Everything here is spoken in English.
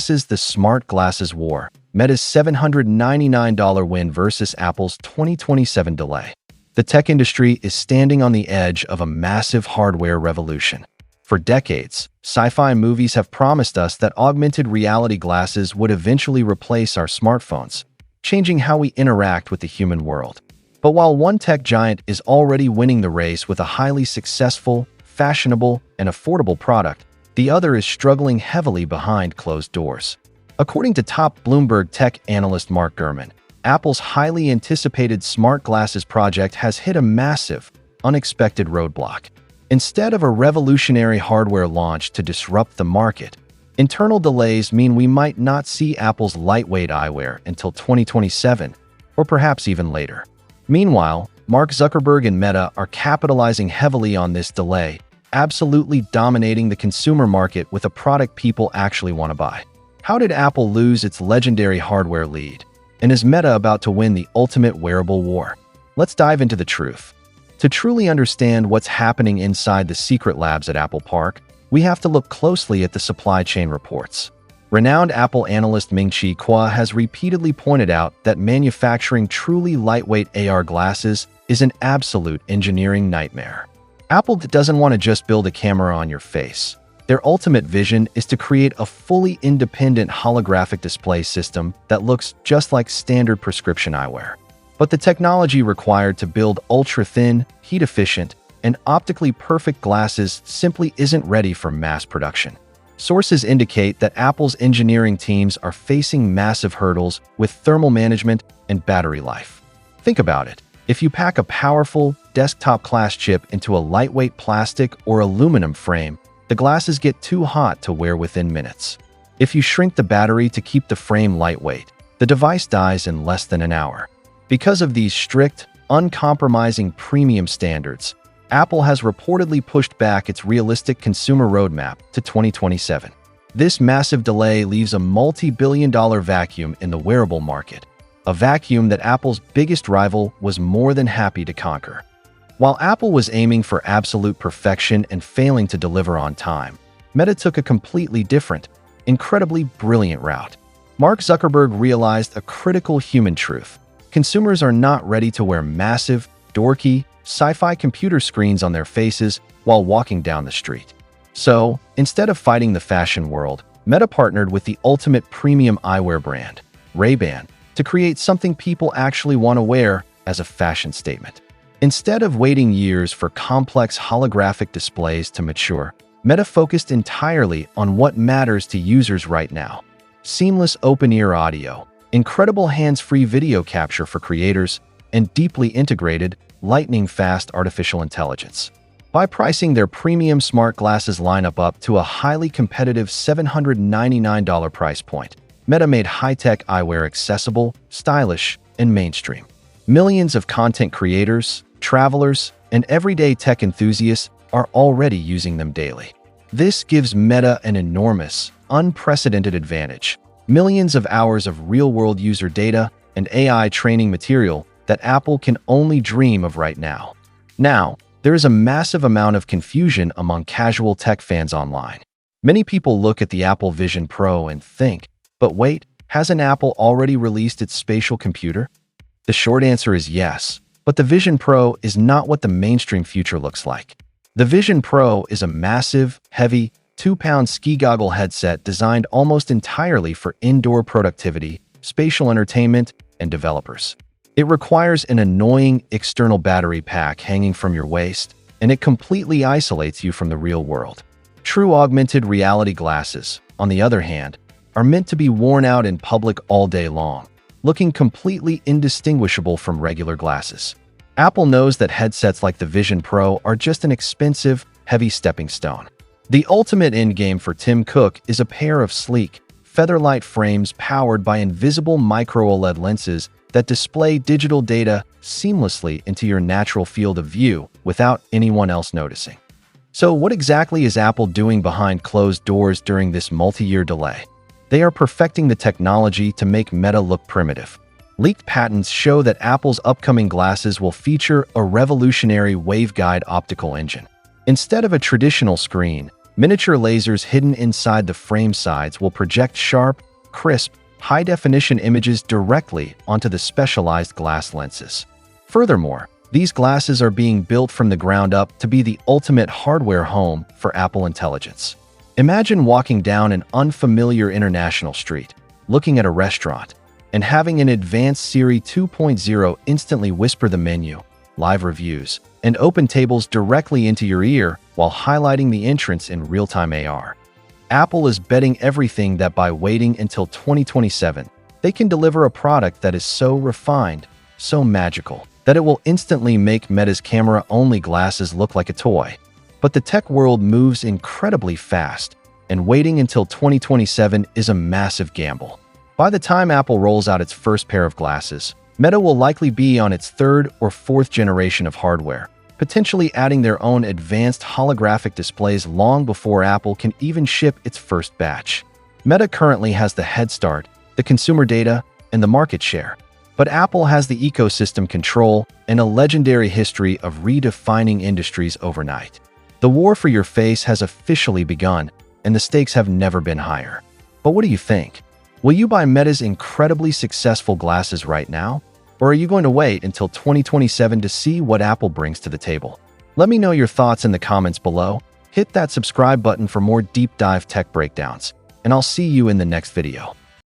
This is the smart glasses war. Meta's $799 win versus Apple's 2027 delay. The tech industry is standing on the edge of a massive hardware revolution. For decades, sci-fi movies have promised us that augmented reality glasses would eventually replace our smartphones, changing how we interact with the human world. But while one tech giant is already winning the race with a highly successful, fashionable, and affordable product, the other is struggling heavily behind closed doors. According to top Bloomberg tech analyst Mark Gurman, Apple's highly anticipated smart glasses project has hit a massive, unexpected roadblock. Instead of a revolutionary hardware launch to disrupt the market, internal delays mean we might not see Apple's lightweight eyewear until 2027, or perhaps even later. Meanwhile, Mark Zuckerberg and Meta are capitalizing heavily on this delay, absolutely dominating the consumer market with a product people actually want to buy. How did Apple lose its legendary hardware lead? And is Meta about to win the ultimate wearable war? Let's dive into the truth. To truly understand what's happening inside the secret labs at Apple Park, we have to look closely at the supply chain reports. Renowned Apple analyst Ming-Chi Kuo has repeatedly pointed out that manufacturing truly lightweight AR glasses is an absolute engineering nightmare. Apple doesn't want to just build a camera on your face. Their ultimate vision is to create a fully independent holographic display system that looks just like standard prescription eyewear. But the technology required to build ultra-thin, heat-efficient, and optically perfect glasses simply isn't ready for mass production. Sources indicate that Apple's engineering teams are facing massive hurdles with thermal management and battery life. Think about it. If you pack a powerful, desktop-class chip into a lightweight plastic or aluminum frame, the glasses get too hot to wear within minutes. If you shrink the battery to keep the frame lightweight, the device dies in less than an hour. Because of these strict, uncompromising premium standards, Apple has reportedly pushed back its realistic consumer roadmap to 2027. This massive delay leaves a multi-billion-dollar vacuum in the wearable market, a vacuum that Apple's biggest rival was more than happy to conquer. While Apple was aiming for absolute perfection and failing to deliver on time, Meta took a completely different, incredibly brilliant route. Mark Zuckerberg realized a critical human truth. Consumers are not ready to wear massive, dorky, sci-fi computer screens on their faces while walking down the street. So, instead of fighting the fashion world, Meta partnered with the ultimate premium eyewear brand, Ray-Ban, to create something people actually want to wear as a fashion statement. Instead of waiting years for complex holographic displays to mature, Meta focused entirely on what matters to users right now. Seamless open-ear audio, incredible hands-free video capture for creators, and deeply integrated, lightning-fast artificial intelligence. By pricing their premium smart glasses lineup up to a highly competitive $799 price point, Meta made high-tech eyewear accessible, stylish, and mainstream. Millions of content creators, travelers, and everyday tech enthusiasts are already using them daily. This gives Meta an enormous, unprecedented advantage. Millions of hours of real-world user data and AI training material that Apple can only dream of right now. Now, there is a massive amount of confusion among casual tech fans online. Many people look at the Apple Vision Pro and think, but wait, hasn't Apple already released its spatial computer? The short answer is yes, but the Vision Pro is not what the mainstream future looks like. The Vision Pro is a massive, heavy, 2-pound ski goggle headset designed almost entirely for indoor productivity, spatial entertainment, and developers. It requires an annoying external battery pack hanging from your waist, and it completely isolates you from the real world. True augmented reality glasses, on the other hand, are meant to be worn out in public all day long, looking completely indistinguishable from regular glasses. Apple knows that headsets like the Vision Pro are just an expensive, heavy stepping stone. The ultimate endgame for Tim Cook is a pair of sleek, featherlight frames powered by invisible micro-OLED lenses that display digital data seamlessly into your natural field of view without anyone else noticing. So what exactly is Apple doing behind closed doors during this multi-year delay? They are perfecting the technology to make Meta look primitive. Leaked patents show that Apple's upcoming glasses will feature a revolutionary waveguide optical engine. Instead of a traditional screen, Miniature lasers hidden inside the frame sides will project sharp, crisp, high-definition images directly onto the specialized glass lenses. Furthermore, these glasses are being built from the ground up to be the ultimate hardware home for Apple Intelligence. Imagine walking down an unfamiliar international street, looking at a restaurant, and having an advanced Siri 2.0 instantly whisper the menu, live reviews, and open tables directly into your ear while highlighting the entrance in real-time AR. Apple is betting everything that by waiting until 2027, they can deliver a product that is so refined, so magical, that it will instantly make Meta's camera-only glasses look like a toy. But the tech world moves incredibly fast, and waiting until 2027 is a massive gamble. By the time Apple rolls out its first pair of glasses, Meta will likely be on its third or fourth generation of hardware, potentially adding their own advanced holographic displays long before Apple can even ship its first batch. Meta currently has the head start, the consumer data, and the market share, but Apple has the ecosystem control and a legendary history of redefining industries overnight. The war for your face has officially begun, and the stakes have never been higher. But what do you think? Will you buy Meta's incredibly successful glasses right now? Or are you going to wait until 2027 to see what Apple brings to the table? Let me know your thoughts in the comments below. Hit that subscribe button for more deep dive tech breakdowns, and I'll see you in the next video.